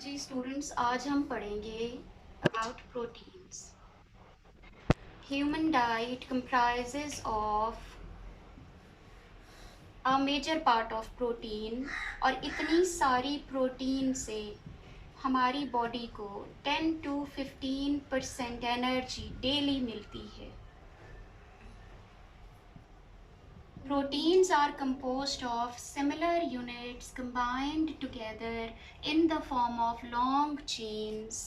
जी students, आज हम पढ़ेंगे about proteins. Human diet comprises of a major part of protein, और इतनी सारी प्रोटीन से हमारी बॉडी को 10 to 15% एनर्जी डेली मिलती है। Proteins are composed of similar units combined together in the form of long chains.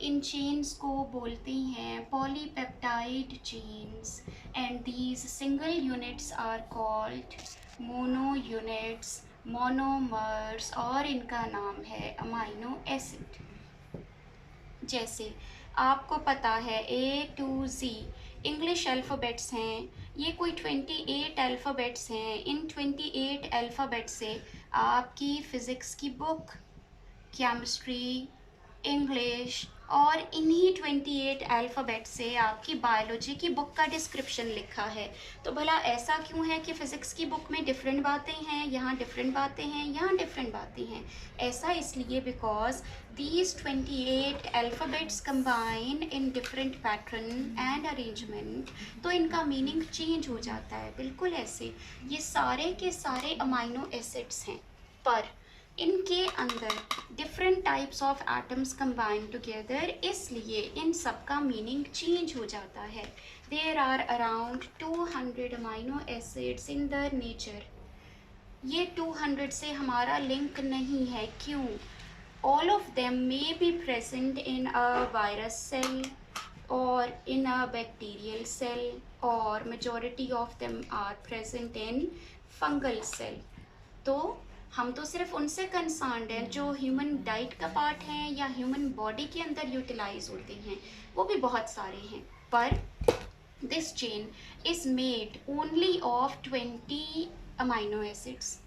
In chains को बोलते हैं polypeptide chains, and these single units are called mono units, monomers, और इनका नाम है अमाइनो एसिड। जैसे आपको पता है A to Z English alphabets हैं, ये कोई 28 अल्फ़ाबेट्स हैं। इन 28 अल्फ़ाबेट से आपकी फ़िज़िक्स की बुक, केमिस्ट्री, इंग्लिश और इन्हीं 28 अल्फ़ाबेट से आपकी बायोलॉजी की बुक का डिस्क्रिप्शन लिखा है। तो भला ऐसा क्यों है कि फ़िज़िक्स की बुक में डिफरेंट बातें हैं, यहाँ डिफरेंट बातें हैं, यहाँ डिफरेंट बातें हैं? ऐसा इसलिए because these 28 alphabets combine in different pattern and arrangement, तो इनका मीनिंग चेंज हो जाता है। बिल्कुल ऐसे ये सारे के सारे अमाइनो एसिड्स हैं, पर इनके अंदर different types of atoms combine together, इसलिए इन सब का मीनिंग चेंज हो जाता है। There are around 200 amino acids in the nature. ये 200 से हमारा लिंक नहीं है। क्यों? all of them may be present in a virus cell or in a bacterial cell, or majority of them are present in fungal cell. तो हम तो सिर्फ उनसे कंसर्न्ड हैं जो ह्यूमन डाइट का पार्ट हैं या ह्यूमन बॉडी के अंदर यूटिलाइज होते हैं, वो भी बहुत सारे हैं। पर this chain is made only of 20 amino acids,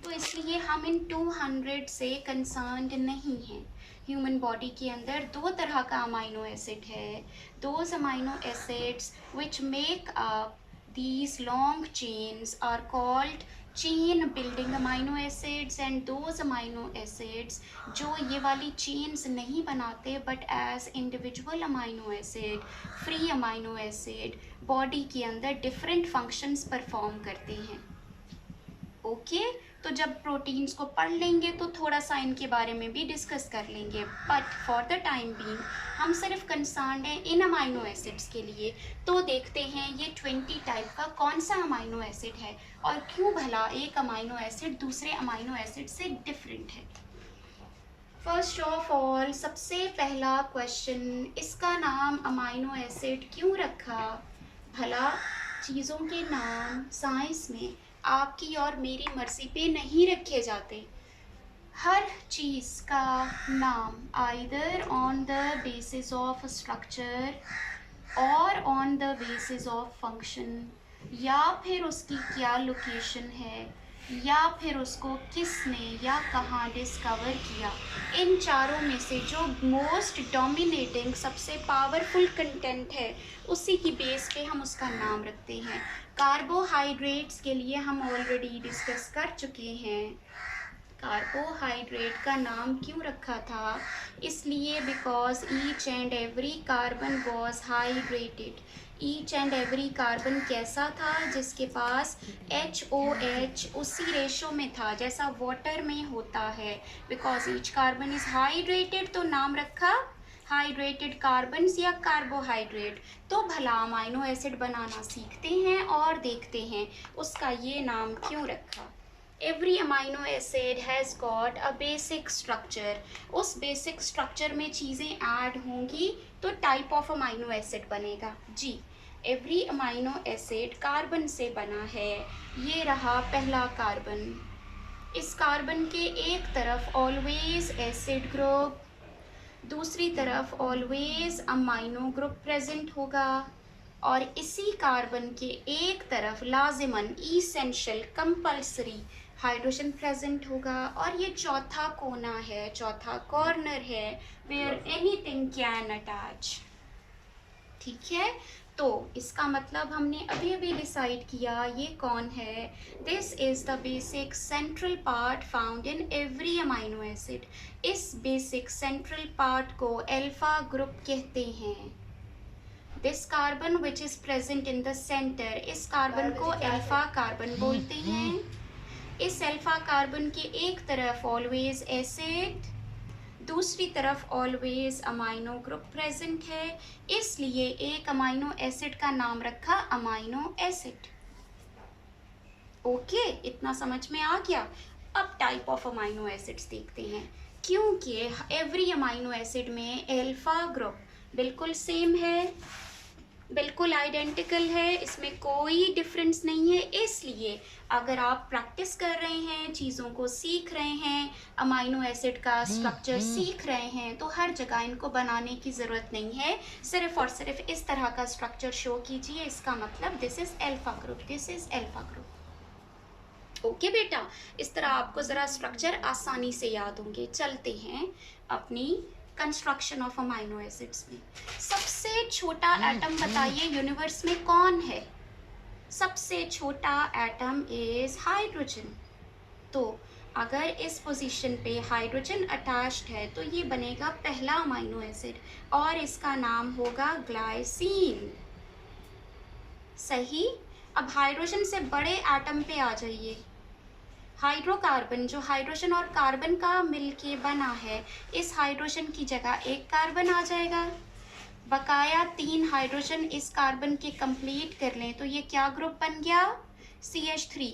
तो इसलिए हम इन 200 से कंसर्न्ड नहीं हैं। ह्यूमन बॉडी के अंदर दो तरह का अमाइनो एसिड है। Those amino acids which make up these long chains are called chain building amino acids, and those amino acids जो ये वाली chains नहीं बनाते but as individual amino acid, free amino acid body के अंदर different functions perform करते हैं। Okay तो जब प्रोटीन्स को पढ़ लेंगे तो थोड़ा सा इनके बारे में भी डिस्कस कर लेंगे, but for the time being हम सिर्फ कंसर्न हैं इन अमाइनो एसिड्स के लिए। तो देखते हैं ये 20 टाइप का कौन सा अमाइनो एसिड है और क्यों भला एक अमाइनो एसिड दूसरे अमाइनो एसिड से डिफरेंट है। फर्स्ट ऑफ ऑल, सबसे पहला क्वेश्चन, इसका नाम अमाइनो एसिड क्यों रखा? भला चीज़ों के नाम साइंस में आपकी और मेरी मर्जी पे नहीं रखे जाते। हर चीज़ का नाम either on the basis of structure और on the basis of function, या फिर उसकी क्या लोकेशन है, या फिर उसको किसने या कहाँ डिस्कवर किया। इन चारों में से जो मोस्ट डोमिनेटिंग सबसे पावरफुल कंटेंट है उसी की बेस पे हम उसका नाम रखते हैं। कार्बोहाइड्रेट्स के लिए हम ऑलरेडी डिस्कस कर चुके हैं। कार्बोहाइड्रेट का नाम क्यों रखा था? इसलिए because each and every carbon was hydrated. Each and every carbon कैसा था? जिसके पास HOH उसी रेशो में था जैसा वाटर में होता है। Because each carbon is hydrated तो नाम रखा हाइड्रेटेड कार्बन्स या कार्बोहाइड्रेट। तो भला अमाइनो एसिड बनाना सीखते हैं और देखते हैं उसका ये नाम क्यों रखा। Every amino acid has got a basic structure. उस बेसिक स्ट्रक्चर में चीज़ें ऐड होंगी तो टाइप ऑफ अमाइनो एसिड बनेगा। जी, एवरी अमाइनो एसिड कार्बन से बना है। ये रहा पहला कार्बन। इस कार्बन के एक तरफ ऑलवेज एसिड ग्रुप, दूसरी तरफ ऑलवेज अमाइनो ग्रुप प्रेजेंट होगा, और इसी कार्बन के एक तरफ लाजिमन इसेंशियल कंपल्सरी हाइड्रोजन प्रेजेंट होगा। और ये चौथा कोना है, चौथा कॉर्नर है वेयर एनीथिंग कैन अटैच। ठीक है, तो इसका मतलब हमने अभी अभी डिसाइड किया ये कौन है. This is the basic central part found in every amino acid. इस बेसिक सेंट्रल पार्ट को अल्फा ग्रुप कहते हैं. This carbon which is present in the centre, इस कार्बन को अल्फा कार्बन बोलते हैं. इस अल्फा कार्बन के एक तरफ ऑलवेज एसिड, दूसरी तरफ ऑलवेज अमाइनो ग्रुप प्रेजेंट है, इसलिए एक अमाइनो एसिड का नाम रखा अमाइनो एसिड. ओके, इतना समझ में आ गया. अब टाइप ऑफ अमाइनो एसिड्स देखते हैं. क्योंकि एवरी अमाइनो एसिड में अल्फा ग्रुप बिल्कुल सेम है, बिल्कुल आइडेंटिकल है, इसमें कोई डिफरेंस नहीं है. इसलिए अगर आप प्रैक्टिस कर रहे हैं, चीज़ों को सीख रहे हैं, अमाइनो एसिड का स्ट्रक्चर सीख रहे हैं, तो हर जगह इनको बनाने की ज़रूरत नहीं है. सिर्फ और सिर्फ इस तरह का स्ट्रक्चर शो कीजिए, इसका मतलब this is alpha group, this is alpha group. Okay बेटा, इस तरह आपको ज़रा स्ट्रक्चर आसानी से याद होंगे. चलते हैं अपनी कंस्ट्रक्शन ऑफ अमाइनो एसिड्स में. सबसे छोटा एटम बताइए यूनिवर्स में कौन है? सबसे छोटा एटम इज हाइड्रोजन. तो अगर इस पोजीशन पे हाइड्रोजन अटैच्ड है तो ये बनेगा पहला अमाइनो एसिड और इसका नाम होगा ग्लाइसिन. सही. अब हाइड्रोजन से बड़े एटम पे आ जाइए. हाइड्रोकार्बन, जो हाइड्रोजन और कार्बन का मिलके बना है, इस हाइड्रोजन की जगह एक कार्बन आ जाएगा. बकाया 3 हाइड्रोजन इस कार्बन के कंप्लीट कर लें तो ये क्या ग्रुप बन गया? CH3,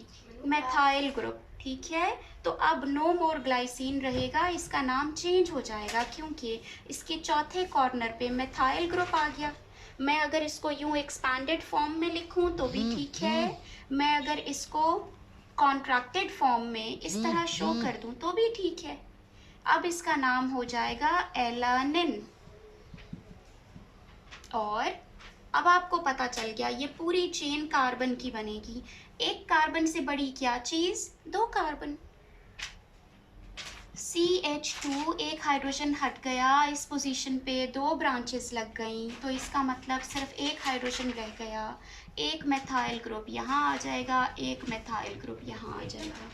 methyl group. ठीक है, तो अब नो मोर ग्लाइसिन रहेगा, इसका नाम चेंज हो जाएगा क्योंकि इसके चौथे कॉर्नर पे मेथाइल ग्रुप आ गया. मैं अगर इसको यूं एक्सपैंडेड फॉर्म में लिखूं तो भी ठीक है, मैं अगर इसको कॉन्ट्रैक्टेड फॉर्म में इस तरह शो कर दूं तो भी ठीक है. अब इसका नाम हो जाएगा एलानिन. और अब आपको पता चल गया ये पूरी चेन कार्बन की बनेगी. एक कार्बन से बड़ी क्या चीज? 2 कार्बन. CH2, एक हाइड्रोजन हट गया, इस पोजीशन पे 2 ब्रांचेस लग गई, तो इसका मतलब सिर्फ एक हाइड्रोजन रह गया. एक मेथाइल ग्रुप यहाँ आ जाएगा, एक मेथाइल ग्रुप यहाँ आ जाएगा.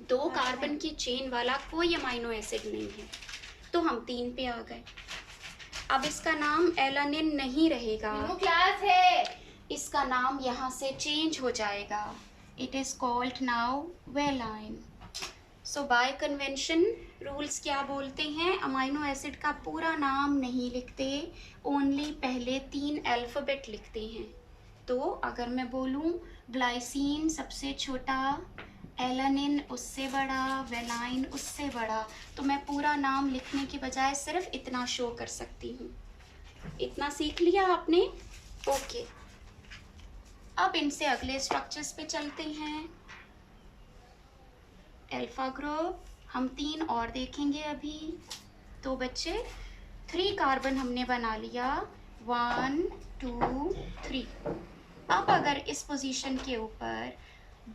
2 कार्बन की चेन वाला कोई अमाइनो एसिड नहीं है, तो हम 3 पे आ गए. अब इसका नाम एलानिन नहीं रहेगा, क्लास है, इसका नाम यहाँ से चेंज हो जाएगा. It is called now valine. So bye convention rules क्या बोलते हैं? अमाइनो एसिड का पूरा नाम नहीं लिखते, ओनली पहले 3 अल्फ़ाबेट लिखते हैं. तो अगर मैं बोलूँ ग्लाइसिन सबसे छोटा, एलानिन उससे बड़ा, वेलाइन उससे बड़ा, तो मैं पूरा नाम लिखने के बजाय सिर्फ इतना शो कर सकती हूँ. इतना सीख लिया आपने? ओके. अब इनसे अगले स्ट्रक्चर्स पे चलते हैं. अल्फा ग्रुप हम 3 और देखेंगे अभी. तो बच्चे 3 कार्बन हमने बना लिया, 1 2 3. अब अगर इस पोजीशन के ऊपर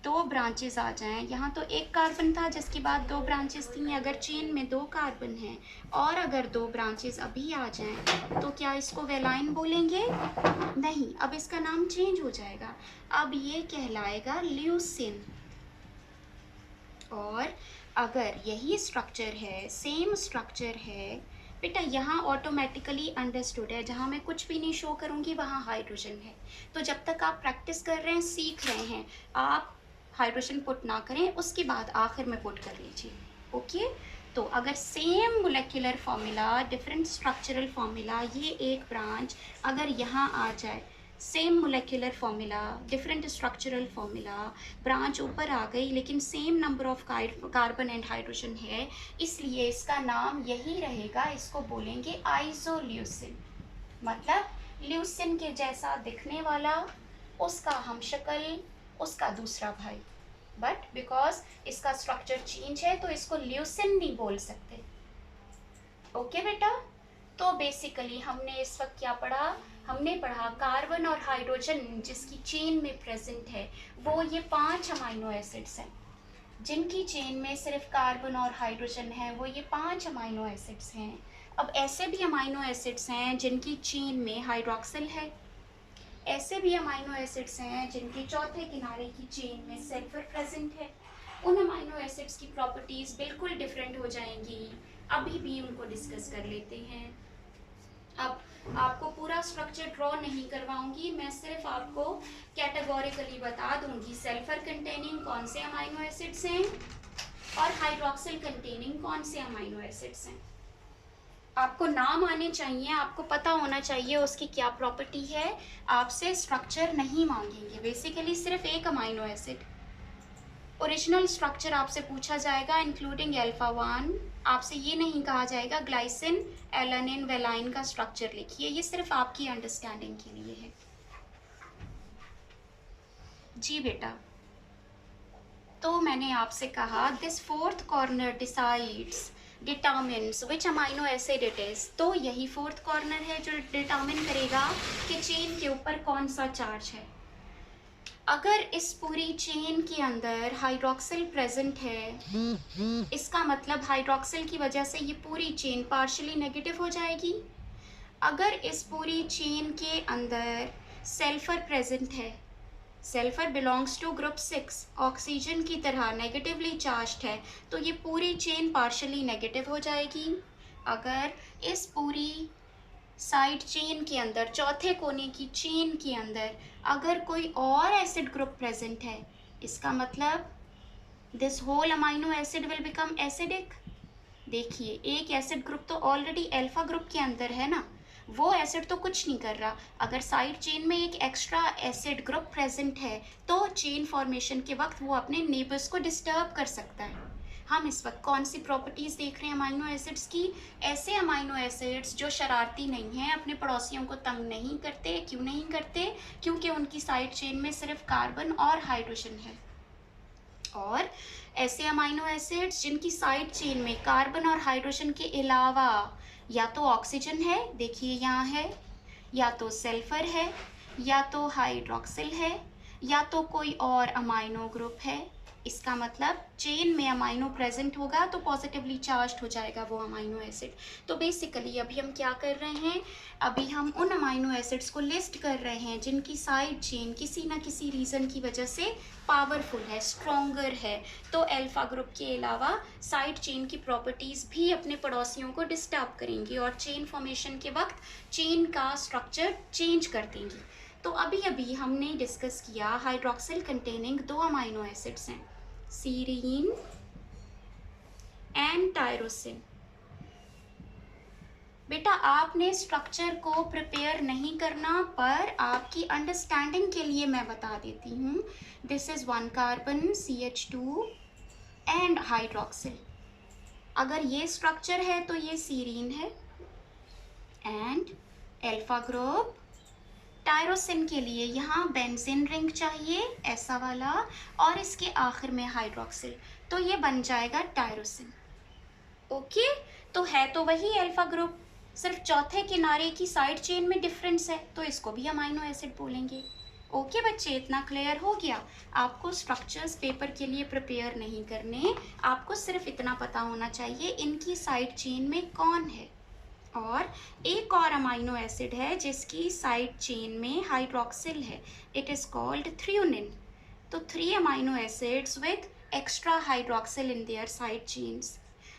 2 ब्रांचेस आ जाएं, यहाँ तो एक कार्बन था जिसके बाद 2 ब्रांचेस थी, अगर चेन में 2 कार्बन हैं और अगर 2 ब्रांचेस अभी आ जाएं तो क्या इसको वेलाइन बोलेंगे? नहीं, अब इसका नाम चेंज हो जाएगा. अब ये कहलाएगा ल्यूसिन. और अगर यही स्ट्रक्चर है, सेम स्ट्रक्चर है बेटा, यहाँ ऑटोमेटिकली अंडरस्टूड है, जहाँ मैं कुछ भी नहीं शो करूँगी वहाँ हाइड्रोजन है. तो जब तक आप प्रैक्टिस कर रहे हैं, सीख रहे हैं, आप हाइड्रोजन पुट ना करें, उसके बाद आखिर में पुट कर लीजिए. ओके. तो अगर same molecular formula, different structural formula, ये एक ब्रांच अगर यहाँ आ जाए, same molecular formula, different structural formula, branch ऊपर आ गई लेकिन same number of carbon and hydrogen है, इसलिए इसका नाम यही रहेगा, इसको बोलेंगे आइसोल्यूसिन. मतलब ल्यूसिन के जैसा दिखने वाला, उसका हमशक्ल, उसका दूसरा भाई. बट बिकॉज इसका स्ट्रक्चर चेंज है तो इसको ल्यूसिन नहीं बोल सकते. ओके बेटा. तो बेसिकली हमने इस वक्त क्या पढ़ा? हमने पढ़ा कार्बन और हाइड्रोजन जिसकी चेन में प्रेजेंट है, वो ये 5 अमाइनो एसिड्स हैं. जिनकी चेन में सिर्फ कार्बन और हाइड्रोजन है, वो ये 5 अमाइनो एसिड्स हैं. अब ऐसे भी अमाइनो एसिड्स हैं जिनकी चेन में हाइड्रोक्सिल है, ऐसे भी अमाइनो एसिड्स हैं जिनके चौथे किनारे की चेन में सल्फर प्रेजेंट है। उन अमाइनो एसिड्स की प्रॉपर्टीज बिल्कुल डिफरेंट हो जाएंगी, अभी भी उनको डिस्कस कर लेते हैं। अब आपको पूरा स्ट्रक्चर ड्रॉ नहीं करवाऊंगी, मैं सिर्फ आपको कैटेगोरिकली बता दूंगी सल्फर कंटेनिंग कौन से अमाइनो एसिड्स हैं और हाइड्रोक्सिल कंटेनिंग कौन से अमाइनो एसिड्स हैं। आपको नाम आने चाहिए, आपको पता होना चाहिए उसकी क्या प्रॉपर्टी है। आपसे स्ट्रक्चर नहीं मांगेंगे, बेसिकली सिर्फ एक अमाइनो एसिड ओरिजिनल स्ट्रक्चर आपसे पूछा जाएगा इंक्लूडिंग अल्फा 1। आपसे ये नहीं कहा जाएगा ग्लाइसिन एलानिन वेलाइन का स्ट्रक्चर लिखिए, ये सिर्फ आपकी अंडरस्टैंडिंग के लिए है। जी बेटा, तो मैंने आपसे कहा this fourth corner decides determines which amino acid it is. तो यही फोर्थ कॉर्नर है जो डिटर्मिन करेगा कि चेन के ऊपर कौन सा चार्ज है। अगर इस पूरी चेन के अंदर हाइड्रोक्सिल प्रेजेंट है, इसका मतलब हाइड्रोक्सिल की वजह से ये पूरी चेन पार्शियली नेगेटिव हो जाएगी। अगर इस पूरी चेन के अंदर सल्फर प्रेजेंट है, sulphur belongs to group 6, oxygen की तरह नेगेटिवली चार्ज्ड है, तो ये पूरी चेन पार्शियली नेगेटिव हो जाएगी। अगर इस पूरी साइड चेन के अंदर, चौथे कोने की चेन के अंदर अगर कोई और एसिड ग्रुप प्रेजेंट है, इसका मतलब this whole amino acid will become acidic. देखिए, एक एसिड ग्रुप तो ऑलरेडी अल्फा ग्रुप के अंदर है ना, वो एसिड तो कुछ नहीं कर रहा। अगर साइड चेन में एक एक्स्ट्रा एसिड ग्रुप प्रेजेंट है तो चेन फॉर्मेशन के वक्त वो अपने नेबर्स को डिस्टर्ब कर सकता है। हम इस वक्त कौन सी प्रॉपर्टीज देख रहे हैं अमाइनो एसिड्स की? ऐसे अमाइनो एसिड्स जो शरारती नहीं हैं, अपने पड़ोसियों को तंग नहीं करते। क्यों नहीं करते? क्योंकि उनकी साइड चेन में सिर्फ कार्बन और हाइड्रोजन है। और ऐसे अमाइनो एसिड्स जिनकी साइड चेन में कार्बन और हाइड्रोजन के अलावा या तो ऑक्सीजन है, देखिए यहाँ है, या तो सल्फर है, या तो हाइड्रोक्सिल है, या तो कोई और अमाइनो ग्रुप है। इसका मतलब चेन में अमाइनो प्रेजेंट होगा तो पॉजिटिवली चार्ज्ड हो जाएगा वो अमाइनो एसिड। तो बेसिकली अभी हम क्या कर रहे हैं? अभी हम उन अमाइनो एसिड्स को लिस्ट कर रहे हैं जिनकी साइड चेन किसी ना किसी रीज़न की वजह से पावरफुल है, स्ट्रॉन्गर है। तो अल्फा ग्रुप के अलावा साइड चेन की प्रॉपर्टीज़ भी अपने पड़ोसियों को डिस्टर्ब करेंगी और चेन फॉर्मेशन के वक्त चेन का स्ट्रक्चर चेंज कर देंगी। तो अभी अभी हमने डिस्कस किया हाइड्रोक्सिल कंटेनिंग 2 अमाइनो एसिड्स हैं, सीरीन एंड टायरोसिन। बेटा, आपने स्ट्रक्चर को प्रिपेयर नहीं करना, पर आपकी अंडरस्टैंडिंग के लिए मैं बता देती हूँ। This is 1 carbon CH2 and hydroxyl. अगर ये स्ट्रक्चर है तो ये सीरीन है एंड अल्फा ग्रुप। टायरोसिन के लिए यहाँ बेंजीन रिंग चाहिए, ऐसा वाला, और इसके आखिर में हाइड्रोक्सिल, तो ये बन जाएगा टायरोसिन। ओके, तो है तो वही अल्फा ग्रुप, सिर्फ चौथे किनारे की साइड चेन में डिफरेंस है, तो इसको भी अमाइनो एसिड बोलेंगे। ओके बच्चे, इतना क्लियर हो गया? आपको स्ट्रक्चर्स पेपर के लिए प्रिपेयर नहीं करने, आपको सिर्फ इतना पता होना चाहिए इनकी साइड चेन में कौन है। और एक और अमाइनो एसिड है जिसकी साइड चेन में हाइड्रोक्सिल है, इट इज़ कॉल्ड थ्रियोनिन। तो 3 amino acids with extra hydroxyl in their side chains.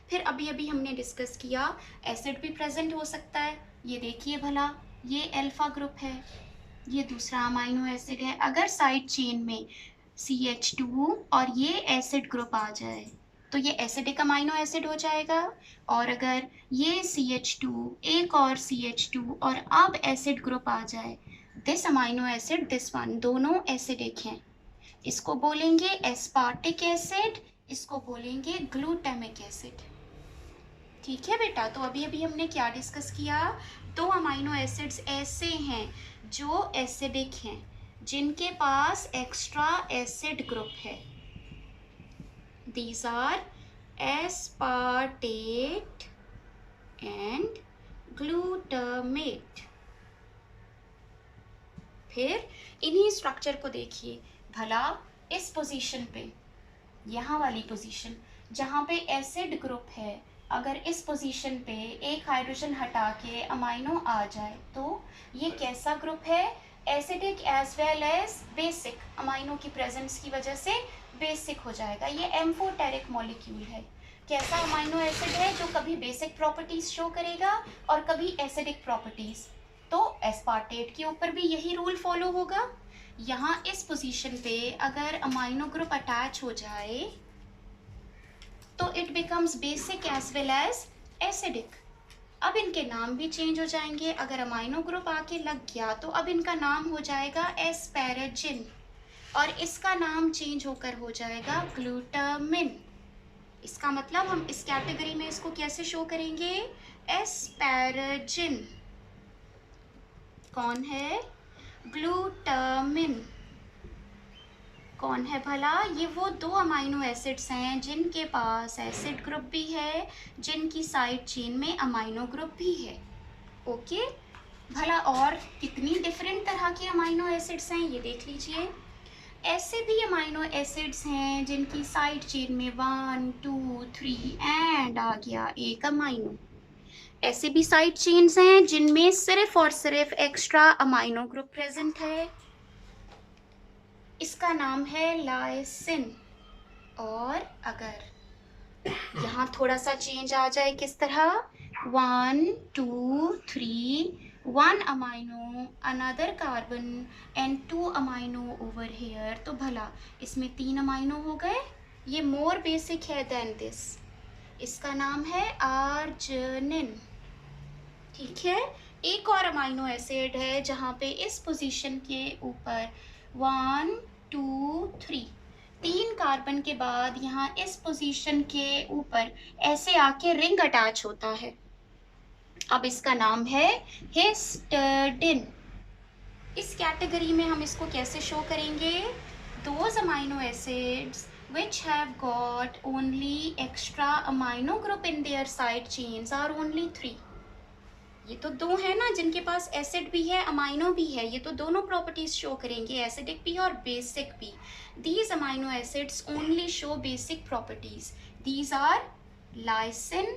फिर अभी अभी हमने डिस्कस किया एसिड भी प्रेजेंट हो सकता है। ये देखिए भला, ये अल्फा ग्रुप है, ये दूसरा अमाइनो एसिड है। अगर साइड चेन में CH2 और ये एसिड ग्रुप आ जाए तो ये एसिडिक अमाइनो एसिड हो जाएगा। और अगर ये CH2, एक और CH2 और अब एसिड ग्रुप आ जाए, this amino acid, this one, दोनों एसिडिक हैं। इसको बोलेंगे एस्पार्टिक एसिड, इसको बोलेंगे ग्लूटामिक एसिड। ठीक है बेटा, तो अभी अभी हमने क्या डिस्कस किया? 2 अमाइनो एसिड्स ऐसे हैं जो एसिडिक हैं, जिनके पास एक्स्ट्रा एसिड ग्रुप है। These are aspartate and glutamate। फिर इन्हीं स्ट्रक्चर को देखिए भला, इस पोजीशन पे, यहाँ वाली पोजीशन जहाँ पे एसिड ग्रुप है, अगर इस पोजीशन पे एक हाइड्रोजन हटा के अमाइनो आ जाए तो ये कैसा ग्रुप है? Acidic as well as basic, amino की प्रेजेंस की वजह से बेसिक हो जाएगा। ये एम्फोटेरिक मॉलिक्यूल है। कैसा अमाइनो एसिड है? जो कभी बेसिक प्रॉपर्टीज शो करेगा और कभी एसिडिक प्रॉपर्टीज। तो एस्पार्टेट के ऊपर भी यही रूल फॉलो होगा। यहाँ इस पोजीशन पे अगर अमाइनो ग्रुप अटैच हो जाए तो it becomes basic as well as acidic. अब इनके नाम भी चेंज हो जाएंगे। अगर अमाइनो ग्रुप आके लग गया तो अब इनका नाम हो जाएगा एस्पैरेजिन, और इसका नाम चेंज होकर हो जाएगा ग्लूटामिन। इसका मतलब हम इस कैटेगरी में इसको कैसे शो करेंगे? एस्पैरेजिन। कौन है? ग्लूटामिन। कौन है भला? ये वो दो अमाइनो एसिड्स हैं जिनके पास एसिड ग्रुप भी है, जिनकी साइड चेन में अमाइनो ग्रुप भी है। ओके, भला और कितनी डिफरेंट तरह के अमाइनो एसिड्स हैं ये देख लीजिए। ऐसे भी अमाइनो एसिड्स हैं जिनकी साइड चेन में 1 2 3 एंड आ गया एक अमाइनो। ऐसे भी साइड चेन्स हैं जिनमें सिर्फ और सिर्फ एक्स्ट्रा अमाइनो ग्रुप प्रेजेंट है। इसका नाम है लाइसिन। और अगर यहाँ थोड़ा सा चेंज आ जाए, किस तरह? 1 2 3 1 amino, another carbon and 2 amino over here, तो भला इसमें 3 अमाइनो हो गए। ये मोर बेसिक है देन दिस। इसका नाम है आर्जिनिन। ठीक है, एक और अमाइनो एसिड है जहाँ पे इस पोजीशन के ऊपर 1 2 3 3 कार्बन के बाद यहाँ इस पोजीशन के ऊपर ऐसे आके रिंग अटैच होता है। अब इसका नाम है हिस्टिडीन। इस कैटेगरी में हम इसको कैसे शो करेंगे? Those amino acids which have got only extra amino group in their side chains are only 3। ये तो दो है ना जिनके पास एसिड भी है अमाइनो भी है, ये तो दोनों प्रॉपर्टीज शो करेंगे, एसिडिक भी और बेसिक भी। These amino acids only show basic properties. These are lysine,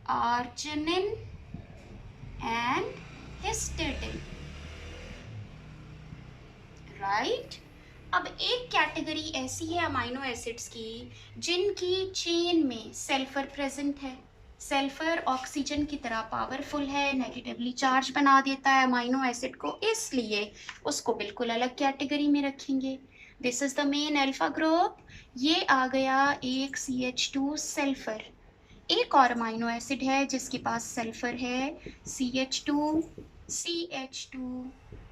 arginine and histidine. Right. अब एक कैटेगरी ऐसी है अमाइनो एसिड्स की जिनकी चेन में सल्फर प्रेजेंट है। सल्फर ऑक्सीजन की तरह पावरफुल है, नेगेटिवली चार्ज बना देता है अमाइनो एसिड को, इसलिए उसको बिल्कुल अलग कैटेगरी में रखेंगे। This is the main alpha group. ये आ गया एक CH2 सल्फर। एक और अमाइनो एसिड है जिसके पास सल्फर है, CH2 CH2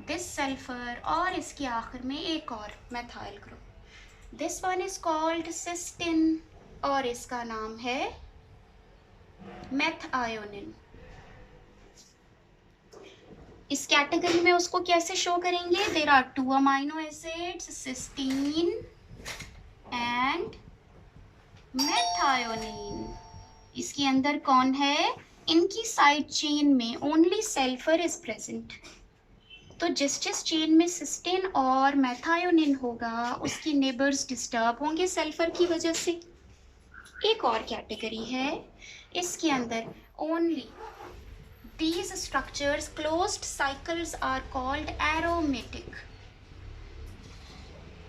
दिस सल्फर, और इसके आखिर में एक और methyl group. This one is called cysteine और इसका नाम है मेथिओनिन। इस कैटेगरी में उसको कैसे शो करेंगे? There are 2 amino acids, cysteine and methionine. इसके अंदर कौन है? इनकी साइड चेन में ओनली सल्फर इज प्रेजेंट। तो जिस जिस चेन में सिस्टीन और मेथिओनिन होगा उसकी नेबर्स डिस्टर्ब होंगे सल्फर की वजह से। एक और कैटेगरी है, इसके अंदर only these structures closed cycles are called aromatic।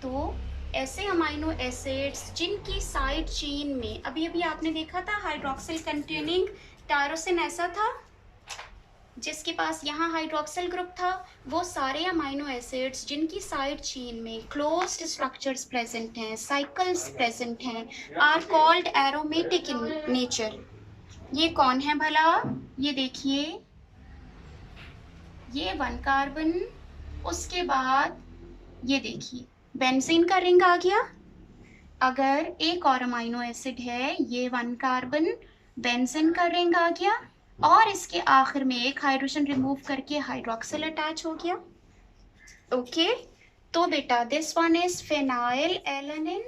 तो ऐसे अमाइनो एसिड्स जिनकी साइड चेन में अभी अभी आपने देखा था हाइड्रोक्सिल कंटेनिंग टायरोसिन ऐसा था जिसके पास यहाँ हाइड्रोक्सिल ग्रुप था, वो सारे अमाइनो एसिड्स जिनकी साइड चेन में क्लोज्ड स्ट्रक्चर्स प्रेजेंट हैं, साइकिल्स प्रेजेंट हैं, are called aromatic in nature. ये कौन है भला? ये देखिए, ये 1 कार्बन, उसके बाद ये देखिए बेंजीन का रिंग आ गया। अगर एक और अमाइनो एसिड है, ये 1 कार्बन, बेंजीन का रिंग आ गया, और इसके आखिर में एक हाइड्रोजन रिमूव करके हाइड्रोक्सिल अटैच हो गया। ओके, तो बेटा this one is phenyl alanine.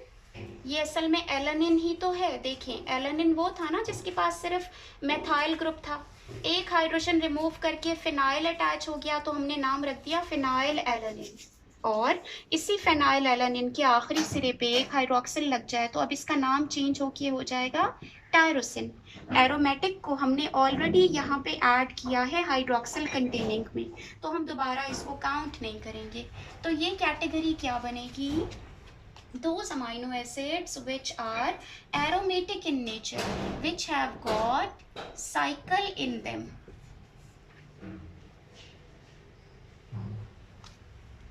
ये असल में एलानिन ही तो है। देखें, एलानिन वो था ना जिसके पास सिर्फ मेथाइल ग्रुप था, एक हाइड्रोजन रिमूव करके फिनाइल अटैच हो गया तो हमने नाम रख दिया फिनाइल एलानिन। और इसी फिनाइल एलानिन के आखिरी सिरे पे एक हाइड्रोक्सिल लग जाए तो अब इसका नाम चेंज होके हो जाएगा टायरोसिन। एरोमेटिक को हमने ऑलरेडी यहाँ पे ऐड किया है हाइड्रोक्सिल कंटेनिंग में, तो हम दोबारा इसको काउंट नहीं करेंगे। तो ये कैटेगरी क्या बनेगी? Those amino acids which are aromatic in nature, which have got cycle in them.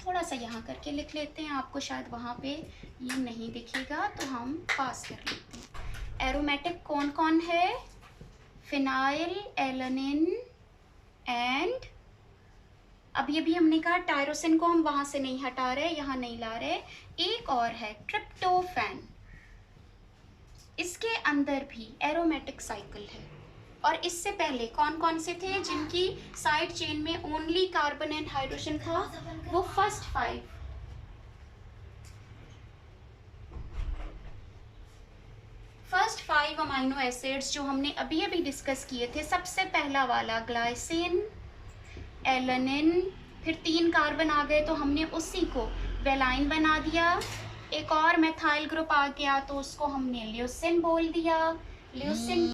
थोड़ा सा यहाँ करके लिख लेते हैं, आपको शायद वहाँ पे ये नहीं दिखेगा तो हम पास कर लेते हैं। एरोमेटिक कौन कौन है? फिनाइल एलानिन एंड अभी अभी हमने कहा टायरोसिन को हम वहां से नहीं हटा रहे, यहाँ नहीं ला रहे। एक और है ट्रिप्टोफैन, इसके अंदर भी एरोमेटिक साइकिल है। और इससे पहले कौन कौन से थे जिनकी साइड चेन में ओनली कार्बन एंड हाइड्रोजन था? वो फर्स्ट फाइव अमाइनो एसिड्स जो हमने अभी अभी डिस्कस किए थे। सबसे पहला वाला ग्लाइसिन, एलानिन, फिर 3 कार्बन आ गए तो हमने उसी को वेलाइन बना दिया। एक और मेथाइल ग्रुप आ गया तो उसको हमने ल्यूसिन बोल दिया। ल्यूसिन